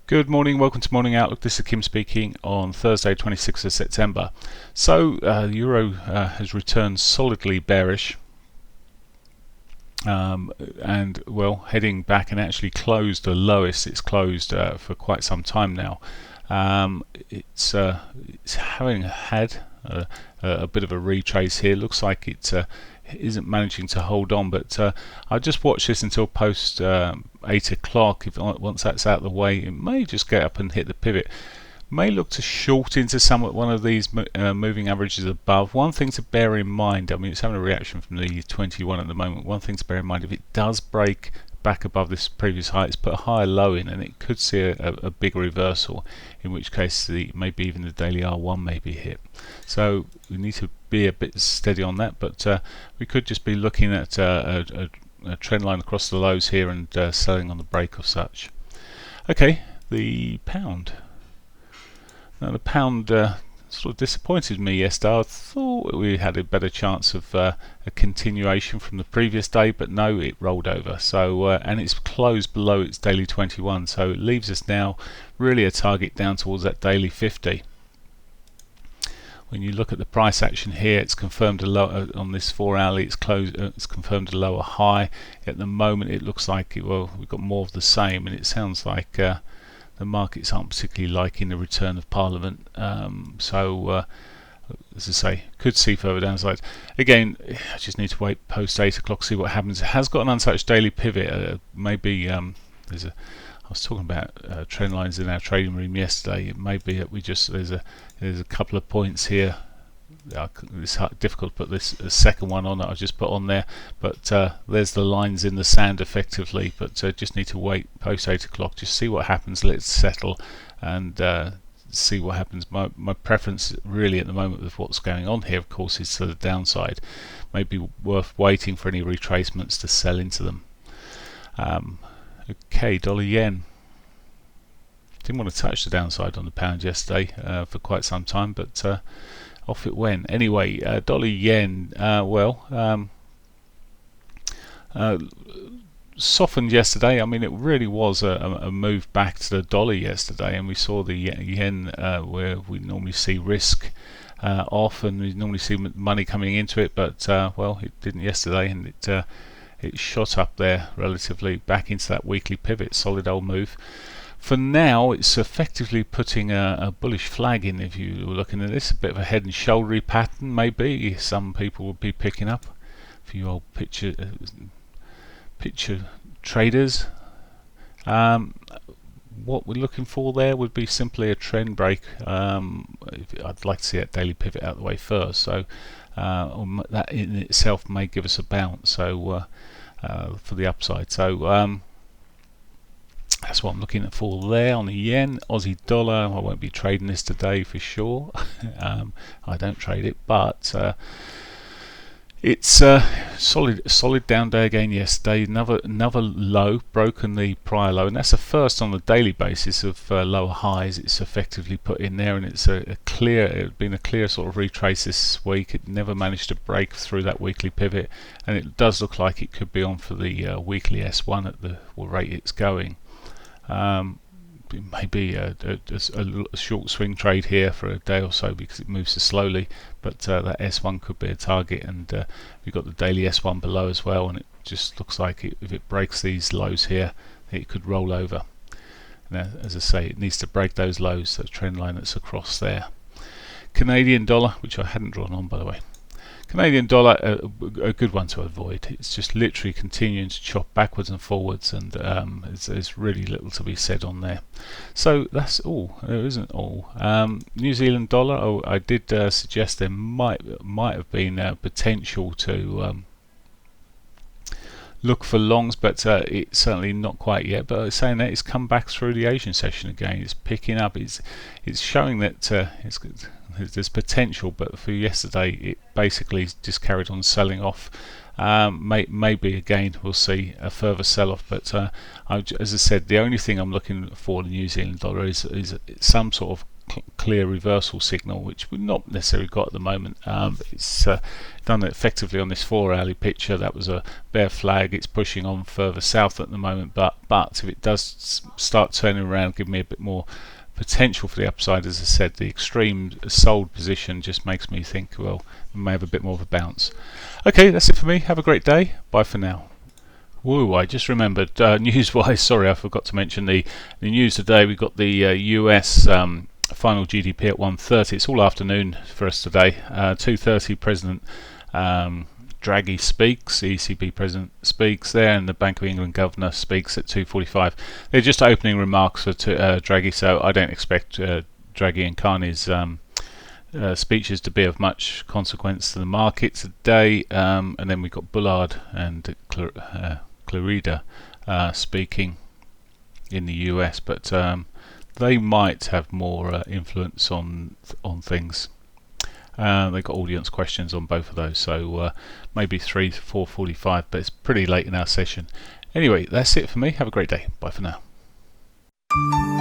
Good morning, welcome to Morning Outlook. This is Kim speaking on Thursday 26th of September. So the Euro has returned solidly bearish and well heading back and actually closed the lowest it's closed for quite some time now. It's having had a bit of a retrace here. Looks like it isn't managing to hold on, but I'll just watch this until post 8 o'clock. Once that's out of the way, it may just get up and hit the pivot. May look to short into one of these moving averages above. One thing to bear in mind, I mean, it's having a reaction from the 21 at the moment. One thing to bear in mind, if it does break back above this previous high, it's put a higher low in, and it could see a big reversal, in which case maybe even the daily R1 may be hit. So we need to be a bit steady on that, but we could just be looking at a trend line across the lows here and selling on the break of such. Okay, the pound. Now the pound sort of disappointed me yesterday. I thought we had a better chance of a continuation from the previous day, but no, it rolled over. So and it's closed below its daily 21, so it leaves us now really a target down towards that daily 50. When you look at the price action here, it's confirmed a low on this 4-hourly. It's closed. It's confirmed a lower high. At the moment, it looks like we've got more of the same, and it sounds like the markets aren't particularly liking the return of Parliament. So as I say, could see further downsides. Again, I just need to wait post 8 o'clock, see what happens. It has got an untouched daily pivot. Maybe there's a. I was talking about trend lines in our trading room yesterday. It may be that there's a couple of points here. It's difficult to put this second one on that I just put on there, but there's the lines in the sand effectively. But just need to wait post 8 o'clock, just see what happens, let it settle, and see what happens. My preference really at the moment with what's going on here, of course, is to the downside. Maybe worth waiting for any retracements to sell into them. Okay, dollar yen. Didn't want to touch the downside on the pound yesterday for quite some time, but off it went. Anyway, dollar yen, softened yesterday. I mean, it really was a move back to the dollar yesterday, and we saw the yen where we normally see risk off, and we normally see money coming into it, but well, it didn't yesterday, and it shot up there relatively back into that weekly pivot. Solid old move. For now, it's effectively putting a bullish flag in. If you were looking at this, a bit of a head and shouldery pattern, maybe some people would be picking up. For you old picture traders, what we're looking for there would be simply a trend break. I'd like to see that daily pivot out of the way first. So that in itself may give us a bounce. So for the upside. So that's what I'm looking for there on the yen. Aussie dollar, I won't be trading this today for sure. I don't trade it, but it's solid down day again yesterday. Another low, broken the prior low, and that's the first on the daily basis of lower highs it's effectively put in there, and it's it's been a clear sort of retrace this week. It never managed to break through that weekly pivot, and it does look like it could be on for the weekly S1 at the rate it's going. It may be a short swing trade here for a day or so because it moves so slowly, but that S1 could be a target, and we've got the daily S1 below as well, and it just looks like if it breaks these lows here, it could roll over. Now, as I say, it needs to break those lows, that trend line that's across there. Canadian dollar, which I hadn't drawn on by the way. Canadian dollar, a good one to avoid. It's just literally continuing to chop backwards and forwards, and there's really little to be said on there. So that's all. There isn't all. New Zealand dollar. I did suggest there might have been potential to look for longs, but it's certainly not quite yet. But saying that, it's come back through the Asian session again. It's picking up. It's showing that it's good. There's potential, but for yesterday it basically just carried on selling off. Maybe again we'll see a further sell-off, but as I said, the only thing I'm looking for the New Zealand dollar is some sort of clear reversal signal, which we've not necessarily got at the moment. It's done it effectively on this 4-hourly picture. That was a bear flag. It's pushing on further south at the moment, but if it does start turning around, give me a bit more potential for the upside. As I said, the extreme sold position just makes me think, well, we may have a bit more of a bounce. Okay, that's it for me. Have a great day. Bye for now. Woo, I just remembered, news-wise, sorry, I forgot to mention the news today. We've got the US final GDP at 1:30. It's all afternoon for us today. 2:30, President Draghi speaks, the ECB President speaks there, and the Bank of England Governor speaks at 2:45. They're just opening remarks for Draghi, so I don't expect Draghi and Carnage's speeches to be of much consequence to the market today. And then we've got Bullard and Clarida speaking in the US, but they might have more influence on things. They've got audience questions on both of those, so maybe 3 to 4:45, but it's pretty late in our session. Anyway, that's it for me. Have a great day. Bye for now.